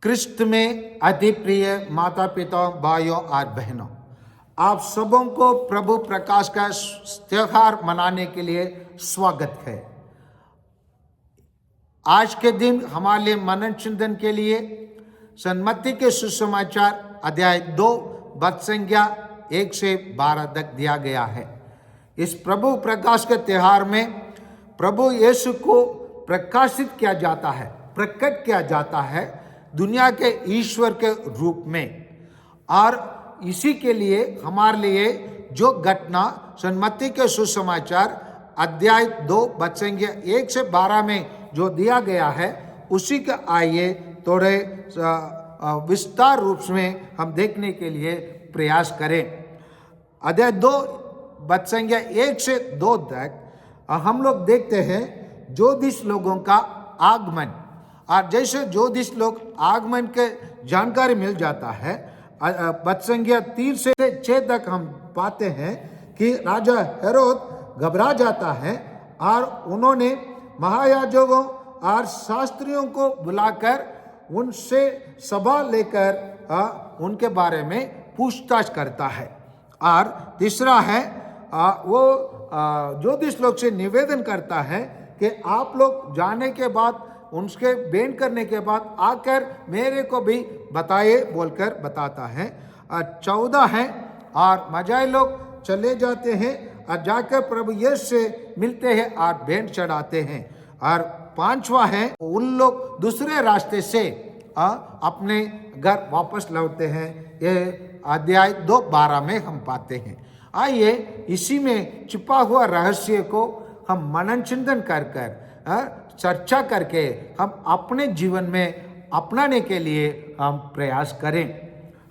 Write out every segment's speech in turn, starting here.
क्रिस्त में अति प्रिय माता पिता भाइयों और बहनों, आप सबों को प्रभु प्रकाश का त्योहार मनाने के लिए स्वागत है। आज के दिन हमारे लिए मनन चिंतन के लिए सन्मति के सुसमाचार अध्याय 2 वचन संख्या 1 से 12 तक दिया गया है। इस प्रभु प्रकाश के त्योहार में प्रभु यीशु को प्रकाशित किया जाता है, प्रकट किया जाता है दुनिया के ईश्वर के रूप में। और इसी के लिए हमारे लिए जो घटना सन्मति के सुसमाचार अध्याय 2 वचन संख्या 1 से 12 में जो दिया गया है, उसी का आइए थोड़े विस्तार रूप में हम देखने के लिए प्रयास करें। अध्याय 2 वचन संख्या 1 से 2 तक हम लोग देखते हैं ज्योतिष लोगों का आगमन। और जैसे ज्योतिष लोग आगमन के जानकारी मिल जाता है, वचन संख्या 3 से 6 तक हम पाते हैं कि राजा हेरोद घबरा जाता है और उन्होंने महायाजकों और शास्त्रियों को बुलाकर उनसे सभा लेकर उनके बारे में पूछताछ करता है। और तीसरा है वो ज्योतिष लोग से निवेदन करता है कि आप लोग जाने के बाद, उनके बेन करने के बाद आकर मेरे को भी बताइए बोलकर बताता है। 14 है और मजाई लोग चले जाते हैं और जाकर प्रभु यीशु से मिलते हैं और भेंट चढ़ाते हैं। और 5वां है उन लोग दूसरे रास्ते से अपने घर वापस लौटते हैं। ये अध्याय 2:12 में हम पाते हैं। आइए इसी में छिपा हुआ रहस्य को हम मनन चिंतन कर चर्चा करके हम अपने जीवन में अपनाने के लिए हम प्रयास करें।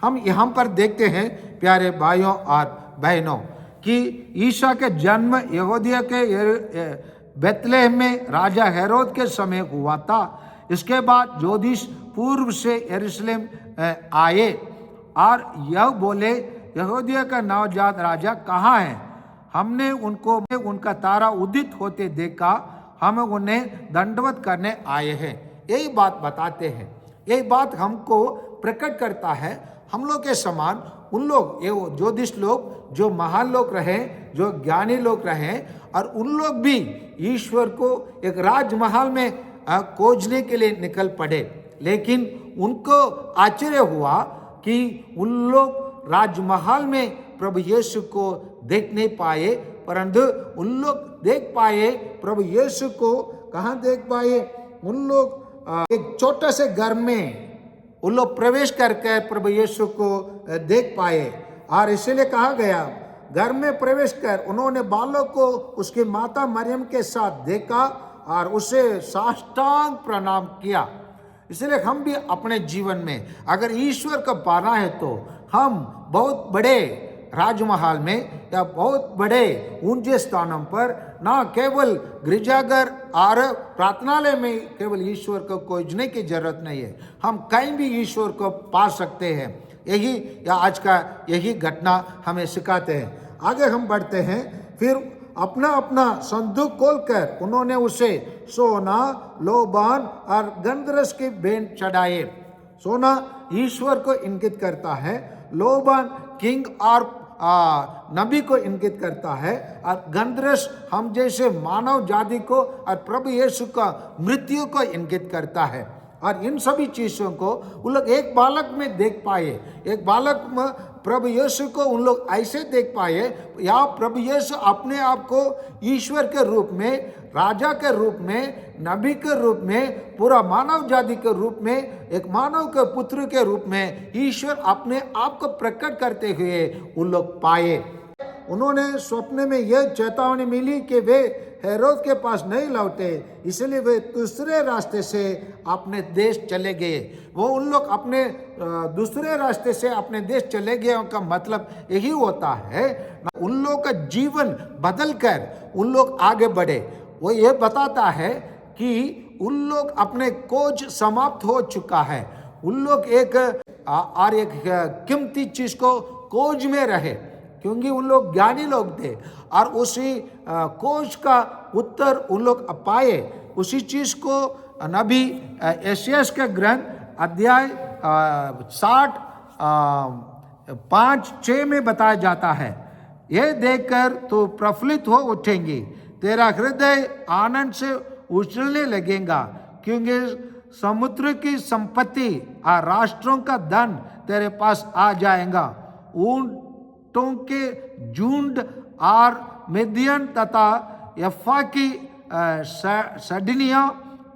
हम यहाँ पर देखते हैं प्यारे भाइयों और बहनों कि ईसा के जन्म यहूदिया के बेतलेहम में राजा हेरोद के समय हुआ था। इसके बाद ज्योतिष पूर्व से यरूशलेम आए और यह बोले, यहूदिया का नवजात राजा कहाँ है? हमने उनका तारा उदित होते देखा, हम उन्हें दंडवत करने आए हैं। यही बात बताते हैं, यही बात हमको प्रकट करता है। हम लोग के समान उन लोग, ये ज्योतिष लोग जो महान लोग रहे, जो ज्ञानी लोग रहे, और उन लोग भी ईश्वर को एक राजमहल में खोजने के लिए निकल पड़े। लेकिन उनको आश्चर्य हुआ कि उन लोग राजमहल में प्रभु यीशु को देख नहीं पाए, परंतु उन लोग देख पाए प्रभु यीशु को। कहाँ देख पाए? उन लोग एक छोटे से घर में उन लोग प्रवेश करके प्रभु यीशु को देख पाए। और इसीलिए कहा गया, घर में प्रवेश कर उन्होंने बालक को उसकी माता मरियम के साथ देखा और उसे साष्टांग प्रणाम किया। इसलिए हम भी अपने जीवन में अगर ईश्वर को पाना है तो हम बहुत बड़े राजमहल में या बहुत बड़े ऊंचे स्थानों पर ना केवल गिरजाघर और प्रार्थनालय में केवल ईश्वर को खोजने की जरूरत नहीं है, हम कहीं भी ईश्वर को पा सकते हैं। यही या आज का यही घटना हमें सिखाते हैं। आगे हम बढ़ते हैं। फिर अपना अपना संदूक खोलकर उन्होंने उसे सोना, लोबान और गंधरस की भेंट चढ़ाए। सोना ईश्वर को इंगित करता है, लोबान किंग और नबी को इंगित करता है, और गंधरस हम जैसे मानव जाति को और प्रभु यीशु का मृत्यु को इंगित करता है। और इन सभी चीजों को उन लोग एक बालक में देख पाए। एक बालक में प्रभु यीशु को उन लोग ऐसे देख पाए, या प्रभु यीशु अपने आप को ईश्वर के रूप में, राजा के रूप में, नबी के रूप में, पूरा मानव जाति के रूप में, एक मानव के पुत्र के रूप में ईश्वर अपने आप को प्रकट करते हुए उन लोग पाए। उन्होंने स्वप्न में यह चेतावनी मिली कि वे हेरोद के पास नहीं लौटे, इसलिए वे दूसरे रास्ते से अपने देश चले गए। वो उन लोग अपने दूसरे रास्ते से अपने देश चले गए का मतलब यही होता है, उन लोग का जीवन बदल कर उन लोग आगे बढ़े। वो ये बताता है कि उन लोग अपने खोज समाप्त हो चुका है। उन लोग एक कीमती चीज को खोज में रहे, क्योंकि उन लोग ज्ञानी लोग थे और उसी खोज का उत्तर उन लोग पाए। उसी चीज को नबी यशायाह का ग्रंथ अध्याय 5:6 में बताया जाता है, यह देखकर तो प्रफुल्लित हो उठेंगी, तेरा हृदय आनंद से उछलने लगेगा, क्योंकि समुद्र की संपत्ति और राष्ट्रों का धन तेरे पास आ जाएगा। ऊंटों के झुंड और मिदियन तथा यफ्फा की सडनियां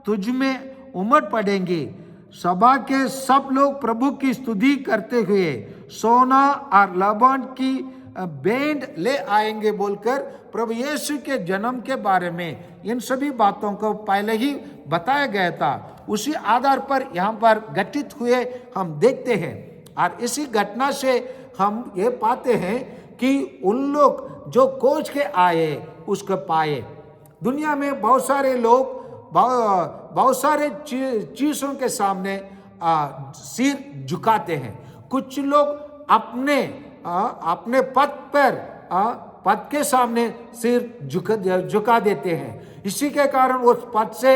तुझ में उमड़ पड़ेंगी। सभा के सब लोग प्रभु की स्तुति करते हुए सोना और लबान की बैंड ले आएंगे बोलकर प्रभु यीशु के जन्म के बारे में इन सभी बातों को पहले ही बताया गया था। उसी आधार पर यहाँ पर घटित हुए हम देखते हैं, और इसी घटना से हम ये पाते हैं कि उन लोग जो खोज के आए उसको पाए। दुनिया में बहुत सारे लोग बहुत सारे चीजों के सामने सिर झुकाते हैं। कुछ लोग अपने पद के सामने सिर झुका देते हैं। इसी के कारण वो पद से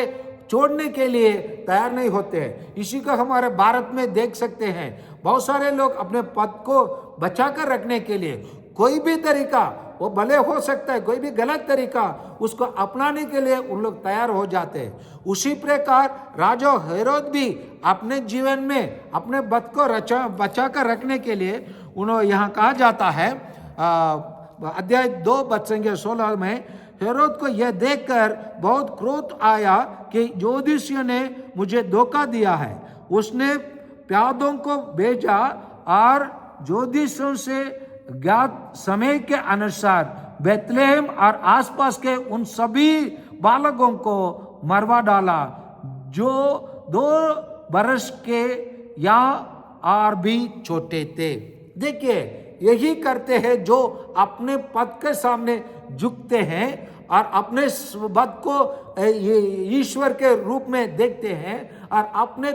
छोड़ने के लिए तैयार नहीं होते हैं। इसी को हमारे भारत में देख सकते हैं। बहुत सारे लोग अपने पद को बचाकर रखने के लिए कोई भी तरीका, वो भले हो सकता है कोई भी गलत तरीका, उसको अपनाने के लिए उन लोग तैयार हो जाते हैं। उसी प्रकार राजा हेरोद भी अपने जीवन में अपने पद को बचा कर रखने के लिए उन्होंने यहाँ कहा जाता है अध्याय 2:16 में, हेरोद को यह देखकर बहुत क्रोध आया कि ज्योतिषियों ने मुझे धोखा दिया है। उसने प्यादों को भेजा और ज्योतिषियों से ज्ञात समय के अनुसार बेतलेहम और आसपास के उन सभी बालकों को मरवा डाला जो 2 बरस के या और भी छोटे थे। देखिए, यही करते हैं जो अपने पद के सामने झुकते हैं और अपने पद को ईश्वर के रूप में देखते हैं और अपने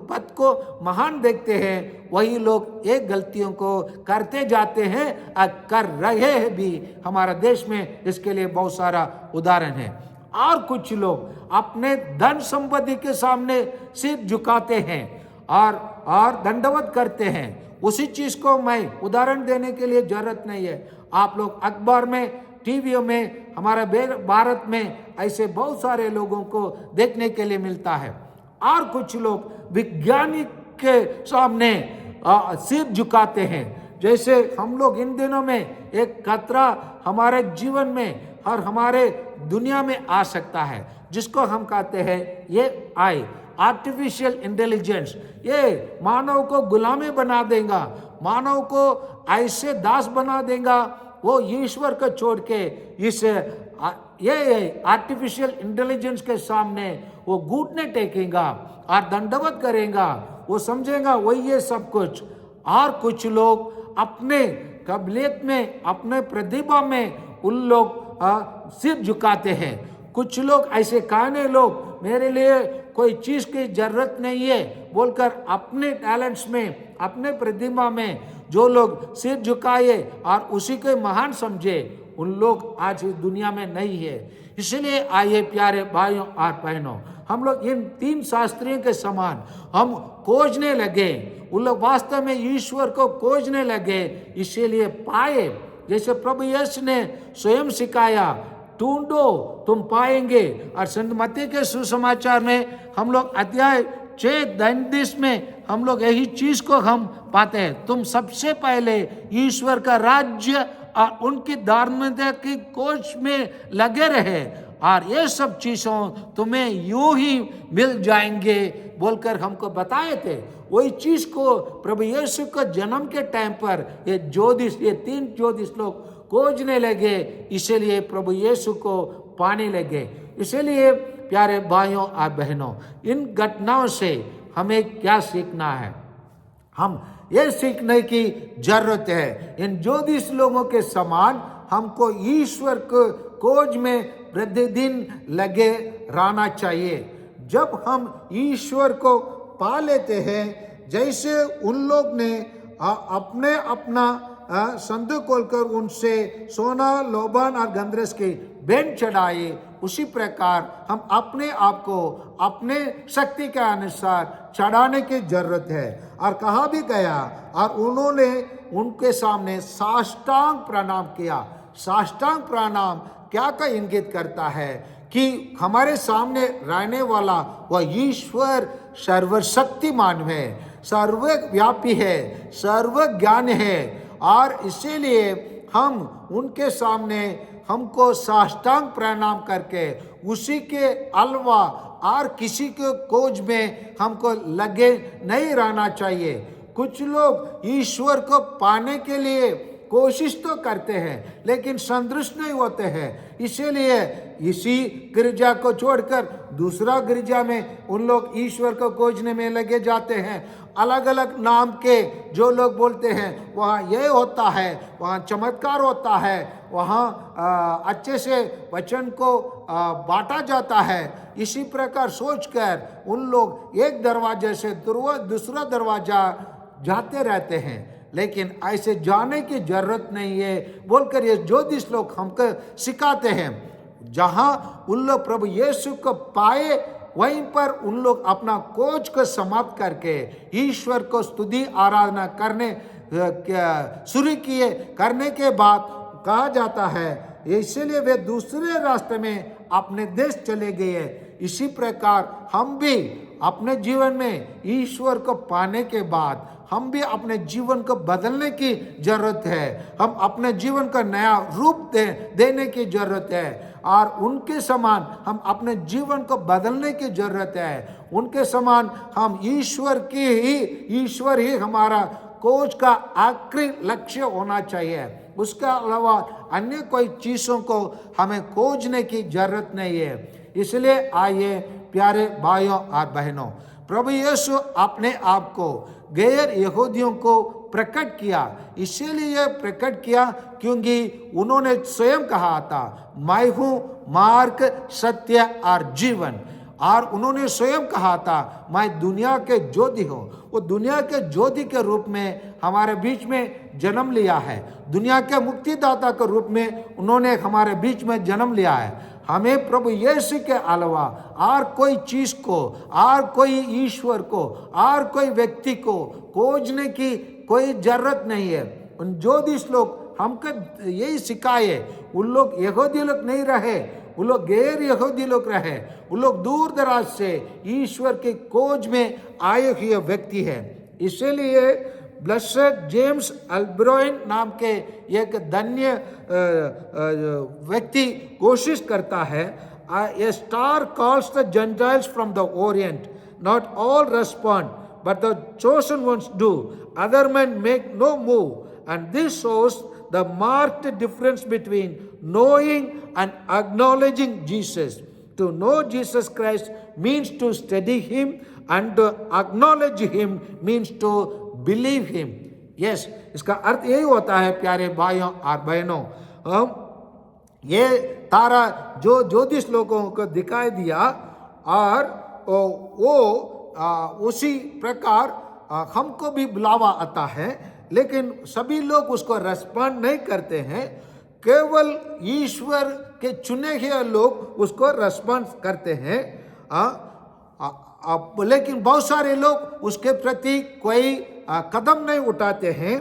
पद को महान देखते हैं। वही लोग एक गलतियों को करते जाते हैं और कर रहे हैं भी। हमारा देश में इसके लिए बहुत सारा उदाहरण है। और कुछ लोग अपने धन संपत्ति के सामने सिर झुकाते हैं और दंडवत करते हैं। उसी चीज को मैं उदाहरण देने के लिए जरूरत नहीं है। आप लोग अखबार में, टीवियों में, हमारे भारत में ऐसे बहुत सारे लोगों को देखने के लिए मिलता है। और कुछ लोग वैज्ञानिक के सामने सिर झुकाते हैं। जैसे हम लोग इन दिनों में एक खतरा हमारे जीवन में और हमारे दुनिया में आ सकता है, जिसको हम कहते हैं ये आर्टिफिशियल इंटेलिजेंस। ये मानव को गुलामी बना देगा, मानव को ऐसे दास बना देगा, वो ईश्वर को छोड़ के ये आर्टिफिशियल इंटेलिजेंस के सामने वो घुटने टेकेगा और दंडवत करेगा। वो समझेगा वही ये सब कुछ। और कुछ लोग अपने काबिलियत में, अपने प्रतिभा में उन लोग सिर झुकाते हैं। कुछ लोग ऐसे कहने लोग, मेरे लिए कोई चीज की जरूरत नहीं है बोलकर अपने टैलेंट्स में, अपने प्रतिभा में जो लोग सिर झुकाए और उसी को महान समझे, उन लोग आज इस दुनिया में नहीं है। इसलिए आइए प्यारे भाइयों और बहनों, हम लोग इन 3 शास्त्रियों के समान हम खोजने लगे। उन लोग वास्तव में ईश्वर को खोजने लगे, इसीलिए पाए। जैसे प्रभु यीशु ने स्वयं सिखाया, ढूंढो तुम पाएंगे। और संत मत्ती के सुसमाचार में हम लोग अध्याय 6:33 में हम लोग यही चीज को हम पाते हैं, तुम सबसे पहले ईश्वर का राज्य और उनकी धार्मिकता की खोज में लगे रहे और ये सब चीजों तुम्हें यूं ही मिल जाएंगे बोलकर हमको बताए थे। वही चीज को प्रभु यीशु के जन्म के टाइम पर ये 3 ज्योतिष लोग खोजने लगे, इसीलिए प्रभु यीशु को पाने लगे। इसलिए प्यारे भाइयों और बहनों, इन घटनाओं से हमें क्या सीखना है? हम ये सीखने की जरूरत है, इन ज्योतिष लोगों के समान हमको ईश्वर को खोज में प्रतिदिन लगे रहना चाहिए। जब हम ईश्वर को पा लेते हैं, जैसे उन लोग ने अपना संदूक खोलकर उनसे सोना, लोबान और गंधरस की भेंट चढ़ाए, उसी प्रकार हम अपने आप को अपने शक्ति के अनुसार चढ़ाने की जरूरत है। और कहा भी गया, और उन्होंने उनके सामने साष्टांग प्रणाम किया। साष्टांग प्रणाम क्या का इंगित करता है कि हमारे सामने रहने वाला वह ईश्वर सर्वशक्तिमान है, सर्वव्यापी है, सर्वज्ञान है, और इसीलिए हम उनके सामने हमको साष्टांग प्रणाम करके उसी के अलावा और किसी के खोज में हमको लगे नहीं रहना चाहिए। कुछ लोग ईश्वर को पाने के लिए कोशिश तो करते हैं लेकिन संतुष्ट नहीं होते हैं, इसीलिए इसी गिरजा को छोड़कर दूसरा गिरजा में उन लोग ईश्वर को खोजने में लगे जाते हैं। अलग अलग नाम के जो लोग बोलते हैं वहाँ ये होता है, वहाँ चमत्कार होता है, वहाँ अच्छे से वचन को बांटा जाता है। इसी प्रकार सोचकर उन लोग एक दरवाजे से दूसरा दरवाजा जाते रहते हैं, लेकिन ऐसे जाने की जरूरत नहीं है बोलकर ये ज्योतिष लोग हमको सिखाते हैं। जहाँ उन लोग प्रभु यीशु को पाए वहीं पर उन लोग अपना खोज को समाप्त करके ईश्वर को स्तुति आराधना करने शुरू किए। करने के बाद कहा जाता है इसीलिए वे दूसरे रास्ते में अपने देश चले गए। इसी प्रकार हम भी अपने जीवन में ईश्वर को पाने के बाद हम भी अपने जीवन को बदलने की जरूरत है। हम अपने जीवन का नया रूप देने की जरूरत है, और उनके समान हम अपने जीवन को बदलने की जरूरत है। उनके समान हम ईश्वर ही हमारा खोज का आखिरी लक्ष्य होना चाहिए। उसके अलावा अन्य कोई चीज़ों को हमें खोजने की जरूरत नहीं है। इसलिए आइए प्यारे भाइयों और बहनों, प्रभु यीशु अपने आप को गैर यहूदियों को प्रकट किया। इसीलिए प्रकट किया क्योंकि उन्होंने स्वयं कहा था मैं हूँ मार्ग, सत्य और जीवन, और उन्होंने स्वयं कहा था मैं दुनिया के ज्योति हूँ। वो दुनिया के ज्योति के रूप में हमारे बीच में जन्म लिया है। दुनिया के मुक्तिदाता के रूप में उन्होंने हमारे बीच में जन्म लिया है। हमें प्रभु यीशु के अलावा और कोई चीज़ को, और कोई ईश्वर को, और कोई व्यक्ति को खोजने की कोई जरूरत नहीं है। उन ज्योतिष लोग हमको यही सिखाए। उन लोग यहूदी लोग नहीं रहे, वो लोग गैर यहूदी लोग रहे। वो लोग दूर दराज से ईश्वर के खोज में आए हुए व्यक्ति है। इसीलिए ब्लेसेड जेम्स अल्ब्रोइन नाम के एक धन्य व्यक्ति कोशिश करता है, a star calls the Gentiles from the Orient, not all respond but the chosen ones do. Other men make no move, and this shows the marked difference between knowing and acknowledging Jesus. To know Jesus Christ means to study him, and to acknowledge him means to believe him. Yes, इसका अर्थ यही होता है प्यारे भाइयों और बहनों। ये तारा जो ज्योतिष लोगों को दिखाई दिया, और वो उसी प्रकार हमको भी बुलावा आता है, लेकिन सभी लोग उसको रेस्पॉन्ड नहीं करते हैं। केवल ईश्वर के चुने हुए लोग उसको रेस्पॉन्ड करते हैं, लेकिन बहुत सारे लोग उसके प्रति कोई कदम नहीं उठाते हैं।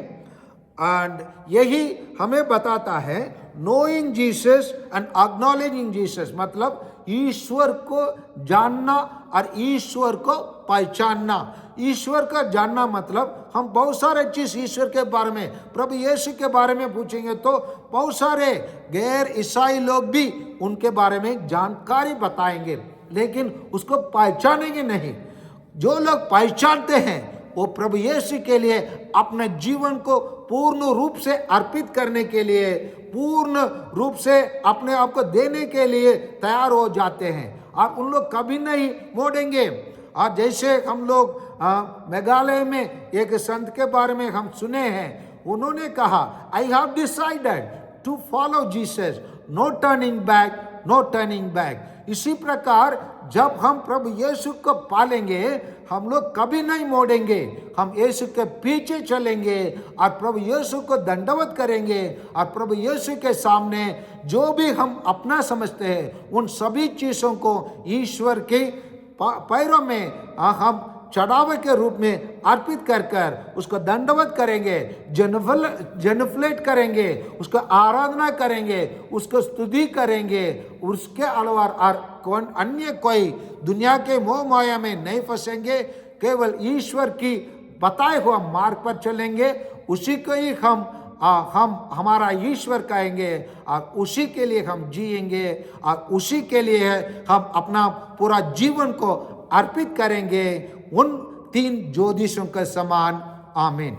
एंड यही हमें बताता है knowing Jesus and acknowledging Jesus, मतलब ईश्वर को जानना और ईश्वर को पहचानना। ईश्वर का जानना मतलब हम बहुत सारे चीज ईश्वर के बारे में, प्रभु यीशु के बारे में पूछेंगे तो बहुत सारे गैर ईसाई लोग भी उनके बारे में जानकारी बताएंगे, लेकिन उसको पहचानेंगे नहीं। जो लोग पहचानते हैं वो प्रभु यीशु के लिए अपने जीवन को पूर्ण रूप से अर्पित करने के लिए, पूर्ण रूप से अपने आप को देने के लिए तैयार हो जाते हैं, और उन लोग कभी नहीं मोड़ेंगे। और जैसे हम लोग मेघालय में एक संत के बारे में हम सुने हैं, उन्होंने कहा I have decided to follow Jesus, no turning back, no turning back. इसी प्रकार जब हम प्रभु यीशु को पालेंगे, हम लोग कभी नहीं मोड़ेंगे, हम यीशु के पीछे चलेंगे और प्रभु यीशु को दंडवत करेंगे और प्रभु यीशु के सामने जो भी हम अपना समझते हैं उन सभी चीज़ों को ईश्वर के पैरों में हम चढ़ावे के रूप में अर्पित कर कर उसको दंडवत करेंगे, जेनुफ्लेट करेंगे, उसको आराधना करेंगे, उसको स्तुति करेंगे। उसके अलावा और अन्य कोई दुनिया के मोह माया में नहीं फंसेंगे, केवल ईश्वर की बताए हुआ मार्ग पर चलेंगे। उसी को ही हम हमारा ईश्वर कहेंगे और उसी के लिए हम जिएंगे और उसी के लिए हम अपना पूरा जीवन को अर्पित करेंगे उन 3 ज्योतिषों के समान। आमीन।